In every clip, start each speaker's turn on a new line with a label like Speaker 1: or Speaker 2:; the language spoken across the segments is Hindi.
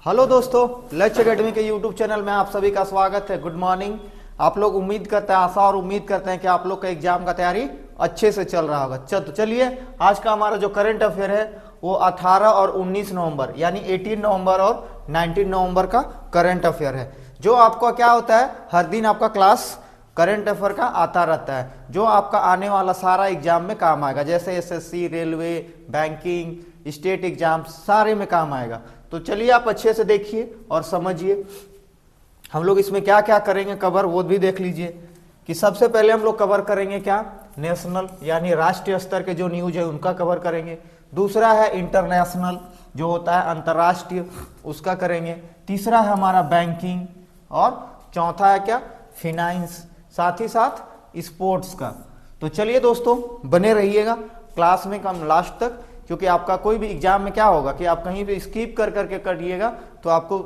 Speaker 1: हेलो दोस्तों, लक्ष्य एकेडमी के यूट्यूब चैनल में आप सभी का स्वागत है। Good morning. आप लोग उम्मीद करते हैं, आशा और उम्मीद करते हैं कि आप लोग का एग्जाम का तैयारी अच्छे से चल रहा होगा। तो चलिए, आज का हमारा जो करंट अफेयर है वो 18 और 19 नवंबर यानी 18 नवंबर और 19 नवंबर का करंट अफेयर है। जो आपका क्या होता है, हर दिन आपका क्लास करंट अफेयर का आता रहता है, जो आपका आने वाला सारा एग्जाम में काम आएगा, जैसे SSC, railway, banking, state exam सारे में काम आएगा। तो चलिए आप अच्छे से देखिए और समझिए हम लोग इसमें क्या क्या करेंगे कवर, वो भी देख लीजिए। कि सबसे पहले हम लोग कवर करेंगे क्या, नेशनल यानी राष्ट्रीय स्तर के जो न्यूज है उनका कवर करेंगे। दूसरा है इंटरनेशनल, जो होता है अंतर्राष्ट्रीय, उसका करेंगे। तीसरा है हमारा बैंकिंग और चौथा है क्या, फिनांस, साथ ही साथ स्पोर्ट्स का। तो चलिए दोस्तों, बने रहिएगा क्लास में कम लास्ट तक, क्योंकि आपका कोई भी एग्जाम में क्या होगा कि आप कहीं भी स्किप कर करके करिएगा तो आपको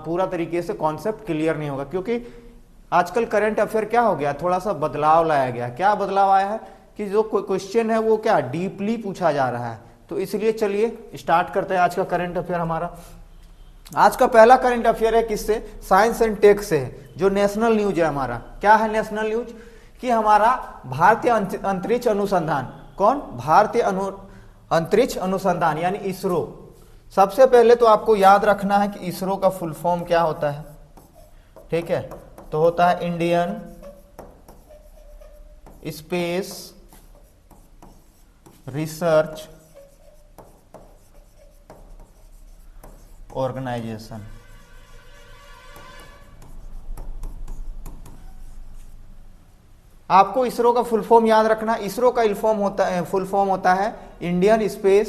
Speaker 1: पूरा तरीके से कॉन्सेप्ट क्लियर नहीं होगा। क्योंकि आजकल करंट अफेयर क्या हो गया, थोड़ा सा बदलाव लाया गया। क्या बदलाव आया है कि जो क्वेश्चन है वो क्या डीपली पूछा जा रहा है। तो इसलिए चलिए स्टार्ट करते हैं आज का करंट अफेयर हमारा। आज का पहला करंट अफेयर है किससे, साइंस एंड टेक से है, जो नेशनल न्यूज है हमारा। क्या है नेशनल न्यूज कि हमारा भारतीय अंतरिक्ष अनुसंधान, कौन, भारतीय अंतरिक्ष अनुसंधान यानी इसरो। सबसे पहले तो आपको याद रखना है कि इसरो का फुल फॉर्म क्या होता है, ठीक है। तो होता है इंडियन स्पेस रिसर्च ऑर्गेनाइजेशन। आपको इसरो का फुल फॉर्म याद रखना। इसरो का फुल फॉर्म होता है इंडियन स्पेस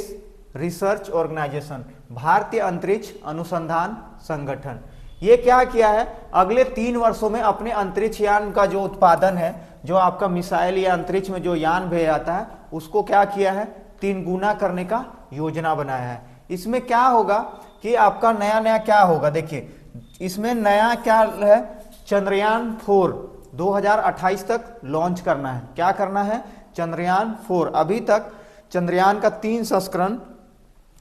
Speaker 1: रिसर्च ऑर्गेनाइजेशन, भारतीय अंतरिक्ष अनुसंधान संगठन। ये क्या किया है, अगले 3 वर्षों में अपने अंतरिक्ष यान का जो उत्पादन है, जो आपका मिसाइल या अंतरिक्ष में जो यान भेजा जाता है, उसको क्या किया है, 3 गुना करने का योजना बनाया है। इसमें क्या होगा कि आपका नया नया क्या होगा, देखिए इसमें नया क्या है, चंद्रयान 4 2028 तक लॉन्च करना है। क्या करना है, चंद्रयान 4। अभी तक चंद्रयान का 3 संस्करण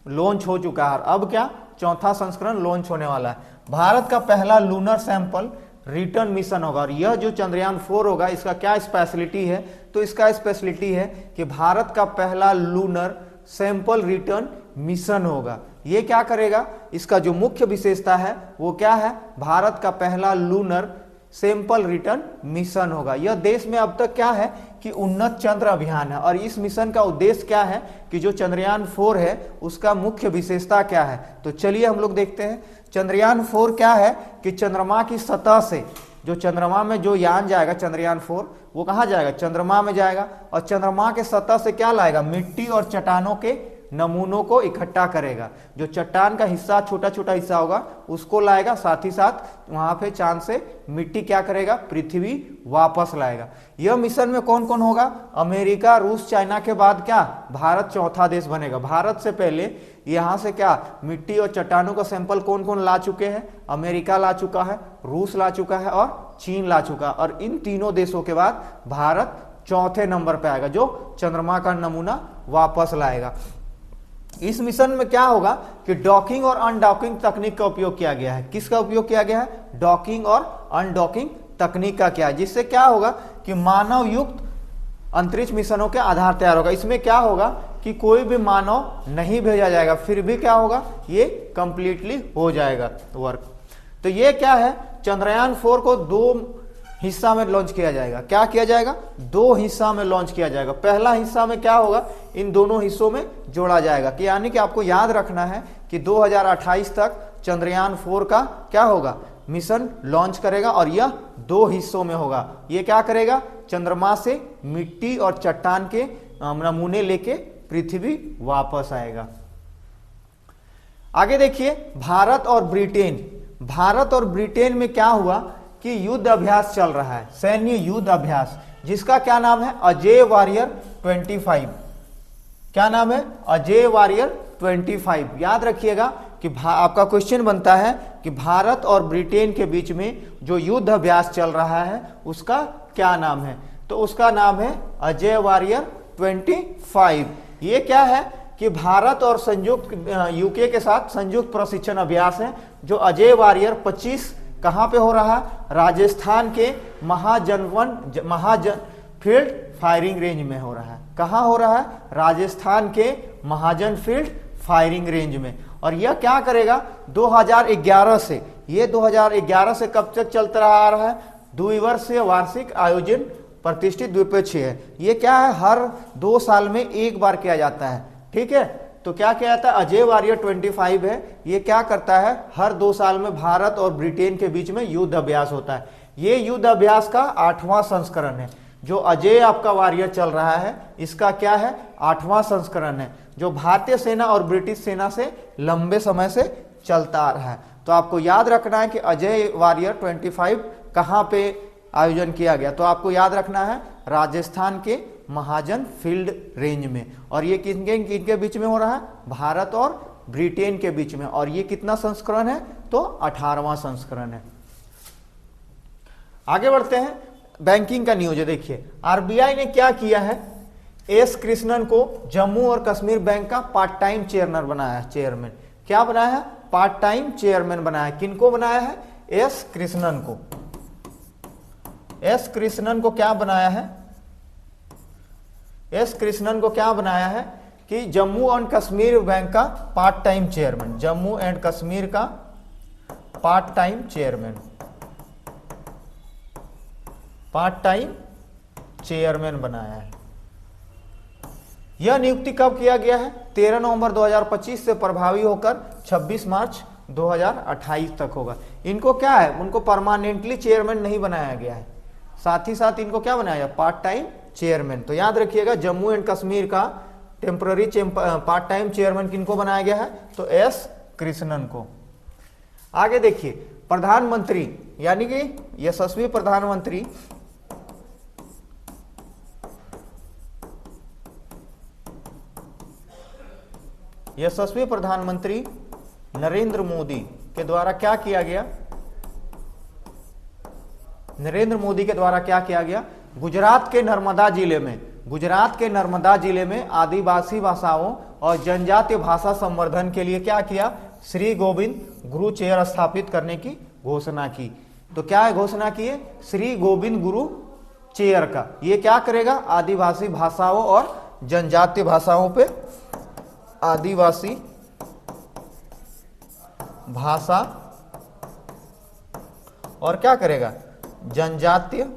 Speaker 1: लॉन्च हो चुका है, अब क्या चौथा संस्करण लॉन्च होने वाला है। भारत का पहला लूनर सैंपल रिटर्न मिशन होगा। और यह जो चंद्रयान 4 होगा, इसका क्या स्पेशलिटी है, तो इसका स्पेशलिटी है कि भारत का पहला लूनर सैंपल रिटर्न मिशन होगा। ये क्या करेगा, इसका जो मुख्य विशेषता है वो क्या है, भारत का पहला लूनर सैंपल रिटर्न मिशन होगा। यह देश में अब तक क्या है कि उन्नत चंद्र अभियान है, और इस मिशन का उद्देश्य क्या है कि जो चंद्रयान 4 है उसका मुख्य विशेषता क्या है। तो चलिए हम लोग देखते हैं। चंद्रयान 4 क्या है कि चंद्रमा की सतह से, जो चंद्रमा में जो यान जाएगा चंद्रयान 4, वो कहाँ जाएगा, चंद्रमा में जाएगा, और चंद्रमा के सतह से क्या लाएगा, मिट्टी और चट्टानों के नमूनों को इकट्ठा करेगा। जो चट्टान का हिस्सा, छोटा छोटा हिस्सा होगा, उसको लाएगा, साथ ही साथ वहां पे चांद से मिट्टी क्या करेगा, पृथ्वी वापस लाएगा। यह मिशन में कौन कौन होगा, अमेरिका, रूस, चाइना के बाद क्या भारत चौथा देश बनेगा। भारत से पहले यहां से क्या मिट्टी और चट्टानों का सैंपल कौन कौन ला चुके हैं, अमेरिका ला चुका है, रूस ला चुका है और चीन ला चुका है। और इन तीनों देशों के बाद भारत चौथे नंबर पे आएगा, जो चंद्रमा का नमूना वापस लाएगा। इस मिशन में क्या होगा कि डॉकिंग और अनडॉकिंग तकनीक का उपयोग किया गया है। किसका उपयोग किया गया है, डॉकिंग और अनडॉकिंग तकनीक का किया है, जिससे क्या होगा कि मानव युक्त अंतरिक्ष मिशनों के आधार तैयार होगा। इसमें क्या होगा कि कोई भी मानव नहीं भेजा जाएगा, फिर भी क्या होगा, ये कंप्लीटली हो जाएगा वर्क। तो ये क्या है, चंद्रयान 4 को 2 हिस्सा में लॉन्च किया जाएगा। क्या किया जाएगा, 2 हिस्सा में लॉन्च किया जाएगा। पहला हिस्सा में क्या होगा, इन दोनों हिस्सों में जोड़ा जाएगा। कि यानी कि आपको याद रखना है कि 2028 तक चंद्रयान 4 का क्या होगा, मिशन लॉन्च करेगा, और यह 2 हिस्सों में होगा। यह क्या करेगा, चंद्रमा से मिट्टी और चट्टान के नमूने लेके पृथ्वी वापस आएगा। आगे देखिए, भारत और ब्रिटेन। भारत और ब्रिटेन में क्या हुआ कि युद्ध अभ्यास चल रहा है, सैन्य युद्ध अभ्यास, जिसका क्या नाम है, अजय वॉरियर 25। क्या नाम है, अजय वॉरियर 25। याद रखिएगा कि आपका क्वेश्चन बनता है कि भारत और ब्रिटेन के बीच में जो युद्ध अभ्यास चल रहा है उसका क्या नाम है, तो उसका नाम है अजय वॉरियर 25। ये क्या है कि भारत और संयुक्त यूके के साथ संयुक्त प्रशिक्षण अभ्यास है जो अजय वारियर 25 कहां पे हो रहा है? राजस्थान के महाजन फील्ड फायरिंग रेंज में हो रहा है। कहां हो रहा है? राजस्थान के महाजन फील्ड फायरिंग रेंज में। और यह क्या करेगा? 2011 से, ये 2011 से कब तक चलता आ रहा है? द्विवर्षीय वार्षिक आयोजन प्रतिष्ठित द्विपक्षीय है। ये क्या है? हर 2 साल में एक बार किया जाता है। ठीक है, तो क्या किया जाता है? अजय वारियर 25 है, ये क्या करता है? हर 2 साल में भारत और ब्रिटेन के बीच में युद्ध अभ्यास होता है। ये युद्ध अभ्यास का 8वां संस्करण है। जो अजय आपका वारियर चल रहा है, इसका क्या है? 8वां संस्करण है, जो भारतीय सेना और ब्रिटिश सेना से लंबे समय से चलता आ रहा है। तो आपको याद रखना है कि अजय वारियर 25 कहां पे आयोजन किया गया? तो आपको याद रखना है राजस्थान के महाजन फील्ड रेंज में। और ये किनके बीच में हो रहा है? भारत और ब्रिटेन के बीच में। और ये कितना संस्करण है? तो 18वां संस्करण है। आगे बढ़ते हैं, बैंकिंग का न्यूज है। देखिए, आरबीआई ने क्या किया है? एस कृष्णन को जम्मू और कश्मीर बैंक का पार्ट टाइम चेयरमैन बनाया है। चेयरमैन क्या बनाया है? पार्ट टाइम चेयरमैन बनाया है। किनको बनाया है? एस कृष्णन को। एस कृष्णन को क्या बनाया है? एस कृष्णन को क्या बनाया है कि जम्मू एंड कश्मीर बैंक का part time chairman, Jammu and Kashmir का part time chairman, part time chairman बनाया है। यह नियुक्ति कब किया गया है? 13 नवंबर 2025 से प्रभावी होकर 26 मार्च 2028 तक होगा। इनको क्या है? उनको परमानेंटली चेयरमैन नहीं बनाया गया है, साथ ही साथ इनको क्या बनाया? Part time chairman. तो याद रखिएगा, जम्मू एंड कश्मीर का टेम्पररी पार्ट टाइम चेयरमैन किनको बनाया गया है? तो एस कृष्णन को। आगे देखिए, प्रधानमंत्री यानी कि यशस्वी प्रधानमंत्री नरेंद्र मोदी के द्वारा क्या किया गया? नरेंद्र मोदी के द्वारा क्या किया गया? गुजरात के नर्मदा जिले में आदिवासी भाषाओं और जनजातीय भाषा संवर्धन के लिए क्या किया? श्री गोविंद गुरु चेयर स्थापित करने की घोषणा की। तो क्या है घोषणा की है? श्री गोविंद गुरु चेयर का। ये क्या करेगा? आदिवासी भाषाओं और जनजातीय भाषाओं पे, आदिवासी भाषा और क्या करेगा? जनजातीय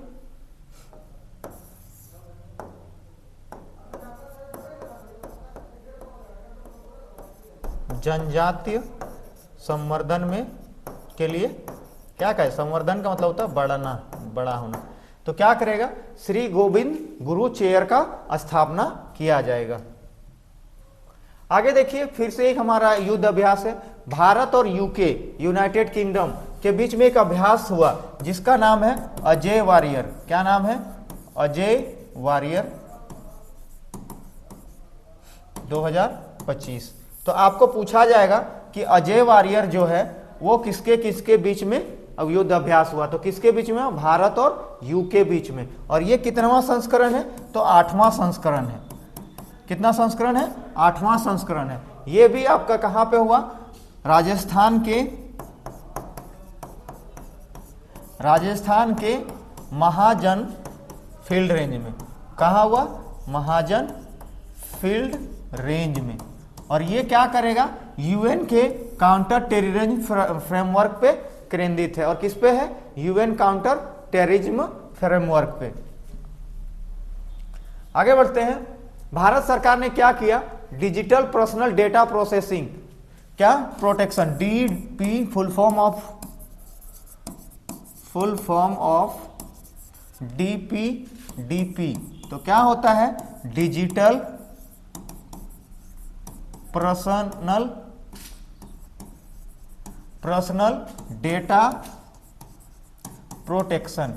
Speaker 1: संवर्धन में के लिए क्या कहे? संवर्धन का मतलब होता है बढ़ना, बड़ा होना। तो क्या करेगा? श्री गोविंद गुरु चेयर का स्थापना किया जाएगा। आगे देखिए, फिर से एक हमारा युद्ध अभ्यास है। भारत और यूके, यूनाइटेड किंगडम के बीच में एक अभ्यास हुआ जिसका नाम है अजय वारियर। क्या नाम है? अजय वारियर 2025। तो आपको पूछा जाएगा कि अजय वारियर जो है वो किसके किसके बीच में अब युद्ध अभ्यास हुआ? तो किसके बीच में? भारत और यूके बीच में। और ये कितनावां संस्करण है? तो 8वां संस्करण है। कितना संस्करण है? 8वां संस्करण है। ये भी आपका कहां पे हुआ? राजस्थान के महाजन फील्ड रेंज में। कहा हुआ? महाजन फील्ड रेंज में। और ये क्या करेगा? यूएन के काउंटर टेररिज्म फ्रेमवर्क पे केंद्रित है। और किस पे है? यूएन काउंटर टेररिज्म फ्रेमवर्क पे। आगे बढ़ते हैं, भारत सरकार ने क्या किया? डिजिटल पर्सनल डेटा प्रोसेसिंग क्या protection, DP full form of DP. तो क्या होता है? Digital personal data protection.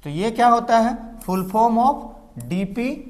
Speaker 1: तो ये क्या होता है? Full form of DP.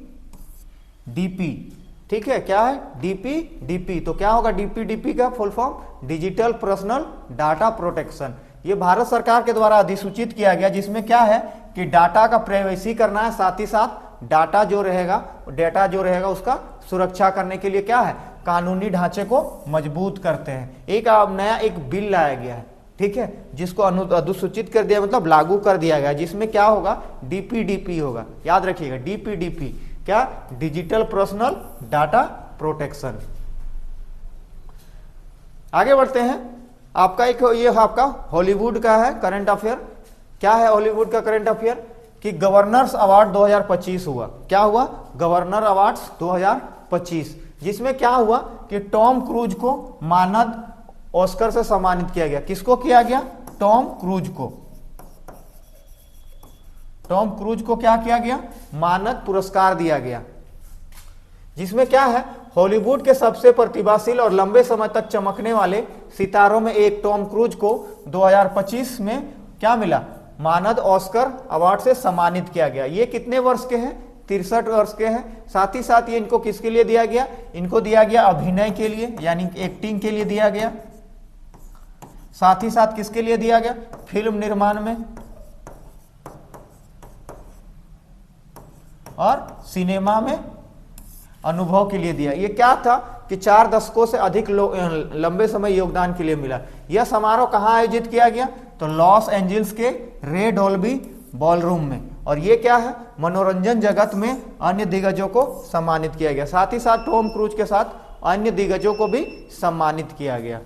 Speaker 1: ठीक है, क्या है? डीपी। तो क्या होगा डीपी का full form? Digital personal data protection. ये भारत सरकार के द्वारा अधिसूचित किया गया, जिसमें क्या है कि डाटा का प्राइवेसी करना है, साथ ही साथ डाटा जो रहेगा उसका सुरक्षा करने के लिए क्या है, कानूनी ढांचे को मजबूत करते हैं। एक नया एक बिल लाया गया है, ठीक है, जिसको अधिसूचित कर दिया, मतलब लागू कर दिया गया, जिसमें क्या होगा, डीपीडीपी होगा। याद रखिएगा, डीपीडीपी क्या, डिजिटल पर्सनल डाटा प्रोटेक्शन। आगे बढ़ते हैं। आपका एक ये आपका हॉलीवुड का है करंट अफेयर। क्या है हॉलीवुड का करंट अफेयर कि गवर्नर्स अवार्ड 2025 हुआ। क्या हुआ, गवर्नर अवार्ड्स 2025, जिसमें क्या हुआ कि टॉम क्रूज को मानद ऑस्कर से सम्मानित किया गया। किसको किया गया, टॉम क्रूज को। टॉम क्रूज को क्या किया गया, मानद पुरस्कार दिया गया। जिसमें क्या है, हॉलीवुड के सबसे प्रतिभाशील और लंबे समय तक चमकने वाले सितारों में एक टॉम क्रूज को 2025 में क्या मिला, मानद ऑस्कर अवार्ड से सम्मानित किया गया। ये कितने वर्ष के हैं, 63 वर्ष के हैं। साथ ही साथ ये इनको किसके लिए दिया गया, इनको दिया गया अभिनय के लिए, यानी एक्टिंग के लिए दिया गया। साथ ही साथ किसके लिए दिया गया, फिल्म निर्माण में और सिनेमा में अनुभव के लिए दिया। ये क्या था कि 4 दशकों से अधिक लंबे समय योगदान के लिए मिला। यह समारोह कहां आयोजित किया गया, तो लॉस एंजल्स के रे डॉल्बी बॉलरूम में। और ये क्या है, मनोरंजन जगत में अन्य दिग्गजों को सम्मानित किया गया। साथ ही साथ टॉम क्रूज के साथ अन्य दिग्गजों को भी सम्मानित किया गया।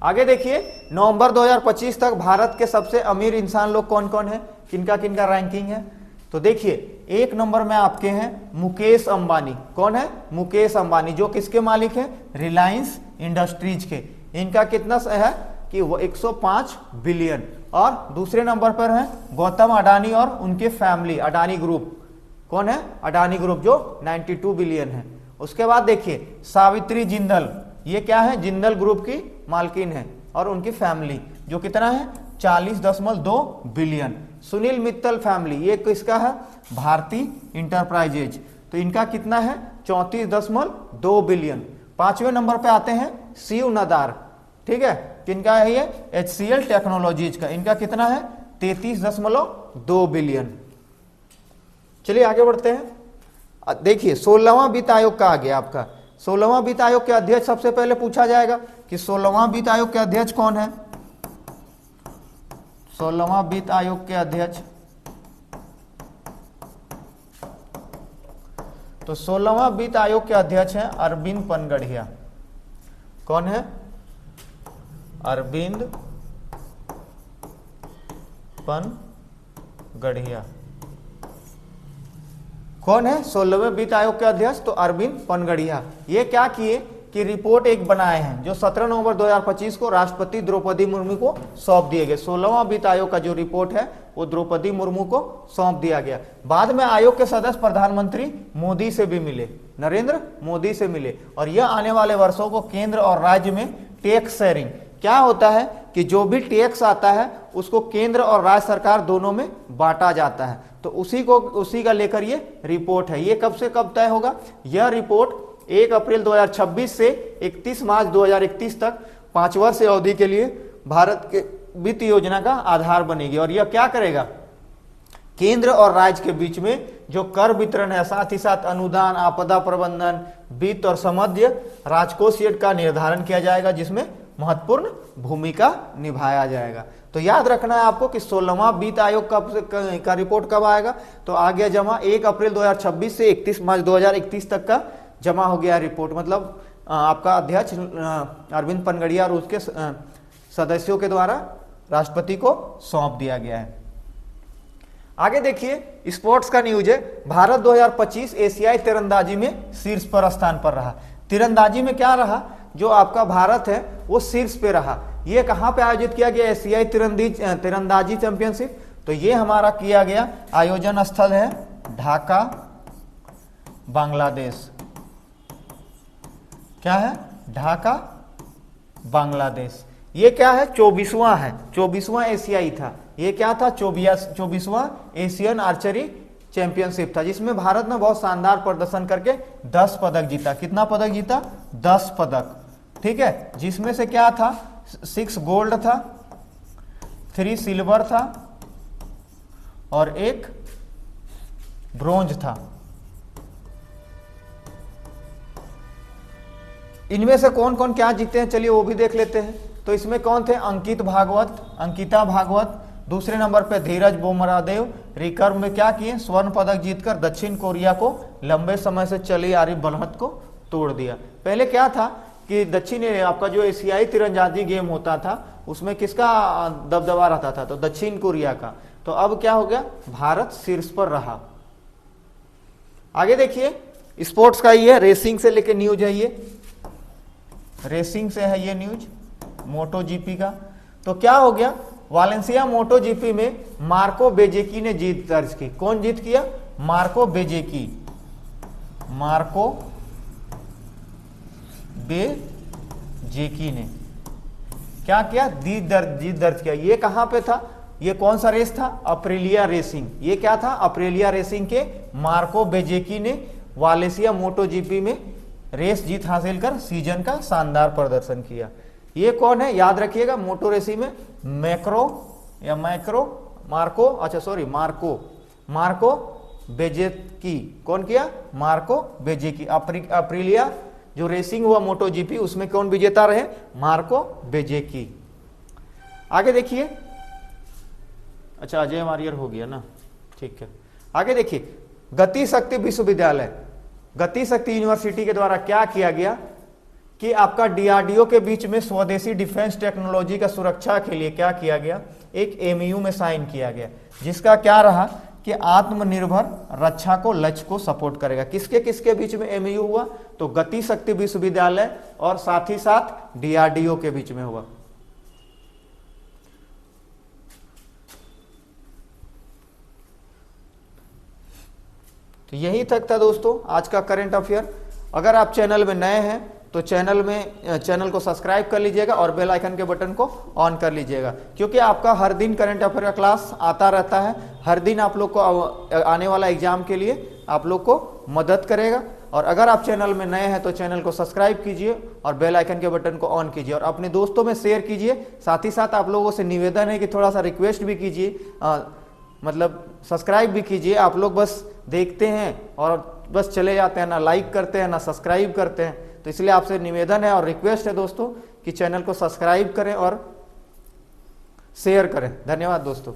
Speaker 1: आगे देखिए, नवंबर 2025 तक भारत के सबसे अमीर इंसान लोग कौन कौन है, किनका किनका रैंकिंग है। तो देखिए, 1 नंबर में आपके हैं मुकेश अंबानी। कौन है, मुकेश अंबानी, जो किसके मालिक हैं, रिलायंस इंडस्ट्रीज के। इनका कितना है कि वो 105 बिलियन। और दूसरे नंबर पर है गौतम अडानी और उनके फैमिली, अडानी ग्रुप। कौन है, अडानी ग्रुप, जो 92 बिलियन है। उसके बाद देखिए सावित्री जिंदल, ये क्या है, जिंदल ग्रुप की मालकिन है, और उनकी फैमिली जो कितना है, 40.2 बिलियन। सुनील मित्तल फैमिली, ये किसका है, भारती इंटरप्राइजेज, तो इनका कितना है, 34.2 बिलियन। 5वें नंबर पे आते हैं शिव नदार, ठीक है, किनका है ये, HCL टेक्नोलॉजीज का। इनका कितना है, 33.2 बिलियन। चलिए आगे बढ़ते हैं। देखिए 16वां वित्त आयोग का आ गया आपका। 16वां वित्त आयोग के अध्यक्ष सबसे पहले पूछा जाएगा कि 16वां वित्त आयोग के अध्यक्ष कौन है। 16वां वित्त आयोग के अध्यक्ष, तो 16वां वित्त आयोग के अध्यक्ष हैं अरविंद पनगढ़िया। कौन है, अरविंद पनगढ़िया। कौन है 16वें वित्त आयोग के अध्यक्ष, तो अरविंद पनगढ़िया। ये क्या किए कि रिपोर्ट एक बनाए हैं, जो 17 नवंबर 2025 को राष्ट्रपति द्रौपदी मुर्मू को सौंप दिए गए। 16वां वित्त आयोग का जो रिपोर्ट है वो द्रौपदी मुर्मू को सौंप दिया गया। बाद में आयोग के सदस्य प्रधानमंत्री मोदी से भी मिले, नरेंद्र मोदी से मिले। और यह आने वाले वर्षों को केंद्र और राज्य में टैक्स शेयरिंग, क्या होता है कि जो भी टैक्स आता है उसको केंद्र और राज्य सरकार दोनों में बांटा जाता है। तो उसी का लेकर ये रिपोर्ट है। ये कब से कब तय होगा, यह रिपोर्ट 1 अप्रैल 2026 से 31 मार्च 2031 तक 5 वर्ष अवधि के लिए भारत के वित्त योजना का आधार बनेगी। और यह क्या करेगा, केंद्र और राज्य के बीच में जो कर वितरण है, साथ ही साथ अनुदान, आपदा प्रबंधन, वित्त और समृद्धि राजकोषीय का निर्धारण किया जाएगा, जिसमें महत्वपूर्ण भूमिका निभाया जाएगा। तो याद रखना है आपको कि 16वां वित्त आयोग का रिपोर्ट कब आएगा, तो आ गया जमा 1 अप्रैल 2026 से 31 मार्च 2031 तक का जमा हो गया रिपोर्ट। मतलब आपका अध्यक्ष अरविंद पनगढ़िया और उसके सदस्यों के द्वारा राष्ट्रपति को सौंप दिया गया है। आगे देखिए स्पोर्ट्स का न्यूज है। भारत 2025 एशियाई तीरंदाजी में शीर्ष पर स्थान पर रहा। तीरंदाजी में क्या रहा, जो आपका भारत है वो शीर्ष पे रहा। ये कहां पे आयोजित किया गया, एशियाई तीरंदाजी चैंपियनशिप। तो ये हमारा किया गया आयोजन स्थल है ढाका, बांग्लादेश। क्या है, ढाका, बांग्लादेश। ये क्या है, 24वां है, 24वां एशियाई था। ये क्या था, 24वां एशियन आर्चरी चैंपियनशिप था, जिसमें भारत ने बहुत शानदार प्रदर्शन करके 10 पदक जीता। कितना पदक जीता, 10 पदक, ठीक है। जिसमें से क्या था, 6 गोल्ड था, 3 सिल्वर था और 1 ब्रोंज था। इनमें से कौन कौन क्या जीते हैं चलिए वो भी देख लेते हैं। तो इसमें कौन थे, अंकिता भागवत, दूसरे नंबर पे धीरज बोमरादेव, रिकर्व में क्या किए, स्वर्ण पदक जीतकर दक्षिण कोरिया को लंबे समय से चली आ रही बढ़त को तोड़ दिया। पहले क्या था कि आपका जो एशियाई तीरंदाजी गेम होता था उसमें किसका दबदबा रहता था, तो दक्षिण कोरिया का। तो अब क्या हो गया, भारत शीर्ष पर रहा। आगे देखिए स्पोर्ट्स का ये रेसिंग से लेके न्यूज है, ये रेसिंग से है ये न्यूज, मोटो जीपी का। तो क्या हो गया, वालेंसिया मोटो जीपी में मार्को बेजेकी ने जीत दर्ज की। कौन जीत किया, मार्को बेजेकी ने क्या किया, जीत दर्ज किया। ये कहां पे था, ये कौन सा रेस था, अप्रिलिया रेसिंग। ये क्या था, अप्रिलिया रेसिंग के मार्को बेजेकी ने वालेंसिया मोटो जीपी में रेस जीत हासिल कर सीजन का शानदार प्रदर्शन किया। ये कौन है, याद रखिएगा, मोटो रेसिंग में मार्को बेजेकी। कौन किया, मार्को बेजेकी। अप्रिलिया जो रेसिंग हुआ मोटो जीपी उसमें कौन विजेता रहे, मार्को बेजेकी। आगे देखिए, अच्छा अजय मारियर हो गया ना, ठीक है। आगे देखिए गति शक्ति विश्वविद्यालय, गति शक्ति यूनिवर्सिटी के द्वारा क्या किया गया कि आपका डीआरडीओ के बीच में स्वदेशी डिफेंस टेक्नोलॉजी का सुरक्षा के लिए क्या किया गया, एक एमयू में साइन किया गया, जिसका क्या रहा कि आत्मनिर्भर रक्षा को लक्ष्य को सपोर्ट करेगा। किसके किसके बीच में एमयू हुआ, तो गति शक्ति विश्वविद्यालय और साथ ही साथ डीआरडीओ के बीच में हुआ। तो यही तक था दोस्तों आज का करंट अफेयर। अगर आप चैनल में नए हैं तो चैनल को सब्सक्राइब कर लीजिएगा और बेल आइकन के बटन को ऑन कर लीजिएगा, क्योंकि आपका हर दिन करंट अफेयर का क्लास आता रहता है। हर दिन आप लोग को आने वाला एग्जाम के लिए आप लोग को मदद करेगा। और अगर आप चैनल में नए हैं तो चैनल को सब्सक्राइब कीजिए और बेल आइकन के बटन को ऑन कीजिए और अपने दोस्तों में शेयर कीजिए। साथ ही साथ आप लोगों से निवेदन है कि थोड़ा सा रिक्वेस्ट भी कीजिए, मतलब सब्सक्राइब भी कीजिए। आप लोग बस देखते हैं और बस चले जाते हैं, ना लाइक करते हैं ना सब्सक्राइब करते हैं। तो इसलिए आपसे निवेदन है और रिक्वेस्ट है दोस्तों कि चैनल को सब्सक्राइब करें और शेयर करें। धन्यवाद दोस्तों।